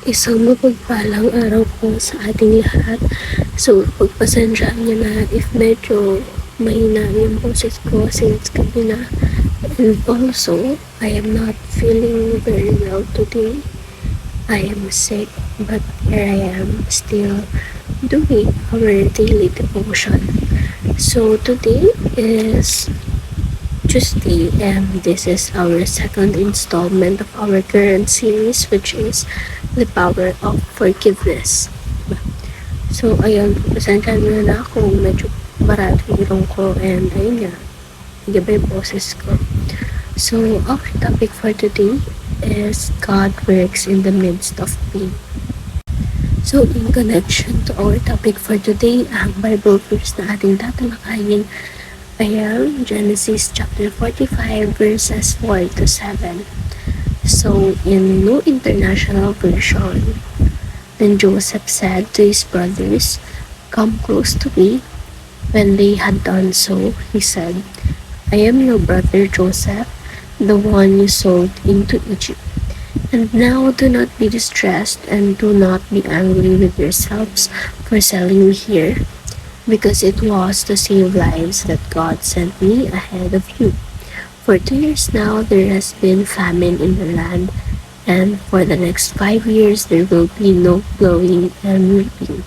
Isang mapagpalang araw po sa ating lahat. So, pagpasensyaan niyo na if medyo mahina yung boses ko since gabi na. And also, I am not feeling very well today. I am sick, but here I am still doing our daily devotion. So, today is Tuesday, and this is our second installment of our current series, which is the power of forgiveness. So, ayun, pasensya na ako, medyo barado yung ko, and ayun nga, nagaba yung boses ko. So, our topic for today is God works in the midst of pain. So, in connection to our topic for today, ang Bible verse na ating tatalakayin ayan, Genesis chapter 45 verses 4 to 7. So, in New International Version, then Joseph said to his brothers, "Come close to me." When they had done so, he said, "I am your brother Joseph, the one you sold into Egypt. And now do not be distressed and do not be angry with yourselves for selling me here, because it was to save lives that God sent me ahead of you. For 2 years now there has been famine in the land, and for the next 5 years there will be no plowing and reaping.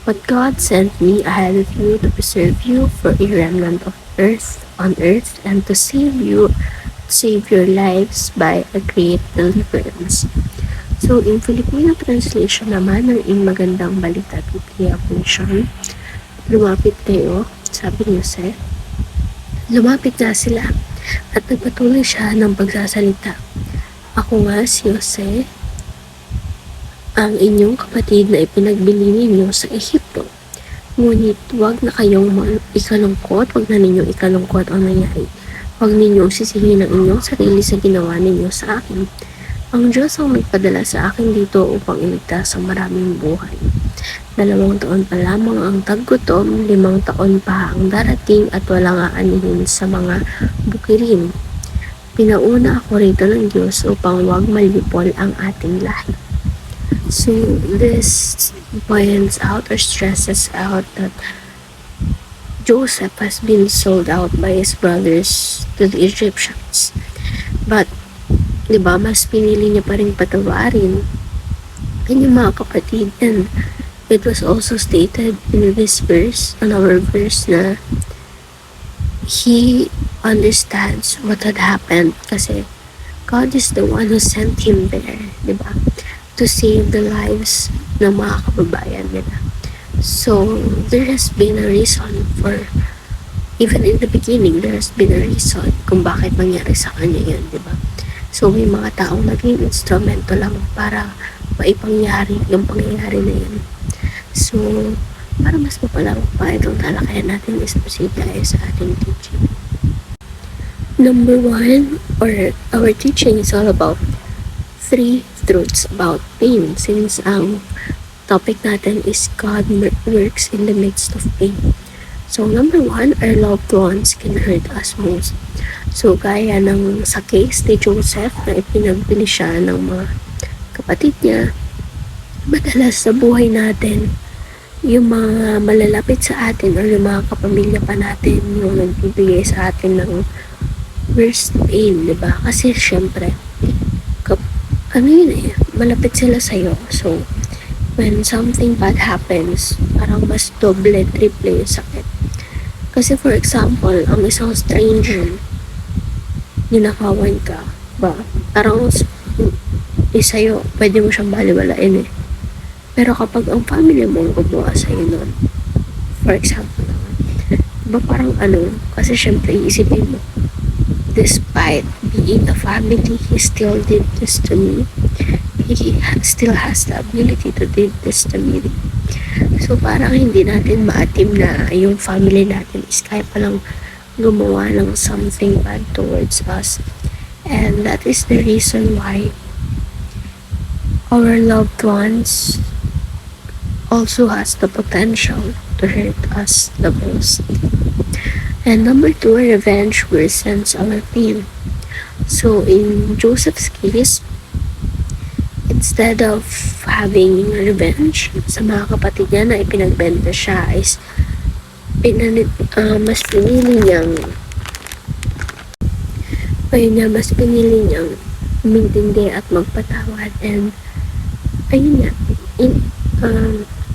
But God sent me ahead of you to preserve you for a remnant of earth on earth, and to save your lives by a great deliverance." So, in Filipino translation naman ng In Magandang Balita Biblia version, lumapit kayo, sabi ni Jose. Lumapit nga sila at nagpatuloy siya ng pagsasalita. "Ako nga si Jose, ang inyong kapatid na ipinagbili ninyo sa Ehipto. Ngunit huwag na kayong ikalungkot, huwag na ninyong ikalungkot ang nangyari. Huwag ninyong sisihin ang inyong sarili sa ginawa ninyo sa akin. Ang Diyos ang nagpadala sa akin dito upang iligtas ang maraming buhay. 2 taon pa lamang ang taggutom, 5 taon pa ang darating at walang aanihin sa mga bukirin. Pinauna ako rito ng Diyos upang huwag malipol ang ating lahi." So, this points out or stresses out that Joseph has been sold out by his brothers to the Egyptians. But, diba, mas pinili niya pa rin patawarin ang mga kapatid, and it was also stated in this verse, on our verse, na he understands what had happened kasi God is the one who sent him there, diba? To save the lives ng mga kababayan nila. So, there has been a reason for, even in the beginning, there has been a reason kung bakit nangyari sa kanya yan, diba? So, may mga taong naging instrumento lang para maipangyari yung pangyayari na yan. So, para mas mapalawak pa itong talakayan natin, is proceed tayo sa ating teaching. Number 1, or our teaching is all about 3 truths about pain, since ang topic natin is God works in the midst of pain. So, number 1, our loved ones can hurt us most. So, gaya ng sa case ni Joseph na ipinagbili siya ng mga kapatid niya, madalas sa buhay natin, yung mga malalapit sa atin or yung mga kapamilya pa natin yung nagbibigay sa atin ng worst pain, diba? Kasi syempre, malapit sila sa'yo. So, when something bad happens, parang mas doble, triple yung sakit. Kasi for example, ang isang stranger, ninakawan ka, ba? Parang sa'yo, pwede mo siyang baliwalain eh. Pero kapag ang family mo ang gumawa sa'yo nun, for example, diba parang kasi syempre isipin mo, despite being a family, he still did this to me. He still has the ability to do this to me. So parang hindi natin maatim na yung family natin is kaya palang gumawa ng something bad towards us. And that is the reason why our loved ones also has the potential to hurt us the most. And number 2, revenge worsens our pain. So in Joseph's case, instead of having revenge sa mga kapatid niya na ipinagbenta siya, is mas pinili niyang umintindi at magpatawad. And ayun nga,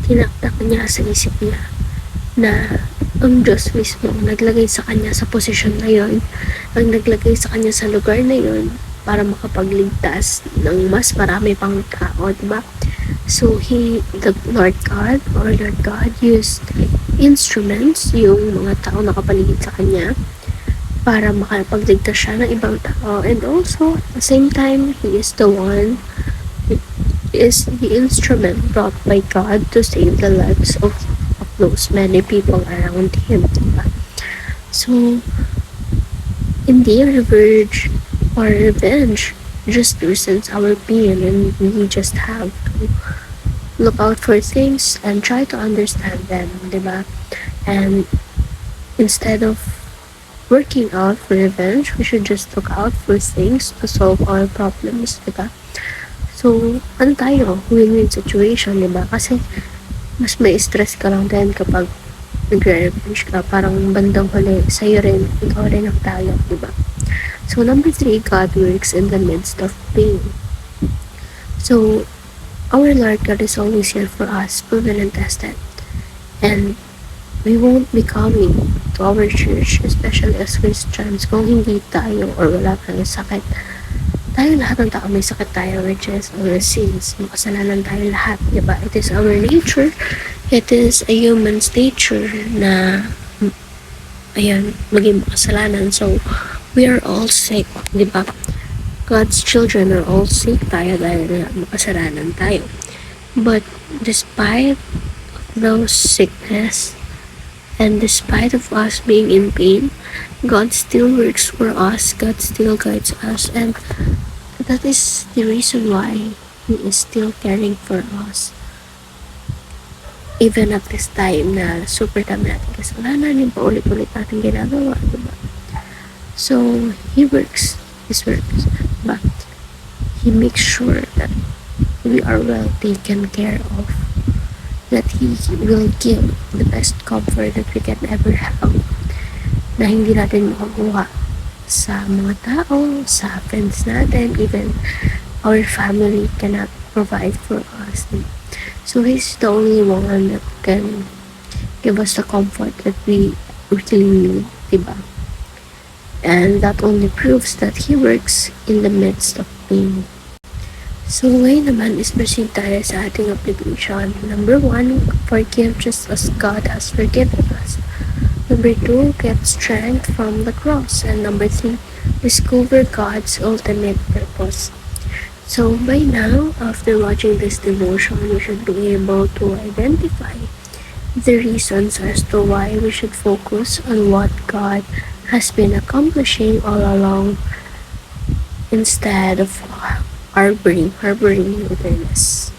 tinaktak niya sa isip niya na ang Diyos mismo ang naglagay sa kanya sa posisyon na yun, ang naglagay sa kanya sa lugar na yun para makapagligtas ng mas marami pang tao, diba? So the Lord God used instruments, yung mga tao nakapaligid sa kanya, para makapagligtas siya ng ibang tao. And also at the same time, He is the instrument brought by God to save the lives of those many people around him, diba? So hindi revenge just worsens our pain, and we just have to look out for things and try to understand them, diba? And instead of working out for revenge, we should just look out for things to solve our problems, diba? So ano tayo, win-win situation, diba? Kasi mas may stress ka lang din kapag nagre-revenge ka, parang bandang huli sa'yo rin, ikaw rin ang talo, diba? So number 3, God works in the midst of pain. So our Lord God is always here for us, proven and tested, and we won't be coming to our church, especially as Christians, kung hindi tayo or wala tayong sakit. Tayo lahat ng tao may sakit tayo, which is our sins. Makasalanan tayo lahat, diba? It is our nature. It is a human's nature na maging makasalanan. So we are all sick, diba? God's children are all sick tayo dahil makasalanan tayo. But despite those sickness, and despite of us being in pain, God still works for us. God still guides us, and that is the reason why He is still caring for us. Even at this time na super dami natin kasalanan, yung paulit-ulit natin ginagawa, diba? So He works His works, but He makes sure that we are well taken care of, that He will give the best comfort that we can ever have, na hindi natin makukuha sa mga tao, sa friends natin, even our family cannot provide for us. So He's the only one that can give us the comfort that we really need, diba? And that only proves that He works in the midst of pain. So ngayon naman is proceed tayo sa ating application. Number 1, forgive just as God has forgiven us. Number 2, get strength from the cross. And number 3, discover God's ultimate purpose. So by now, after watching this devotion, you should be able to identify the reasons as to why we should focus on what God has been accomplishing all along, instead of harboring bitterness.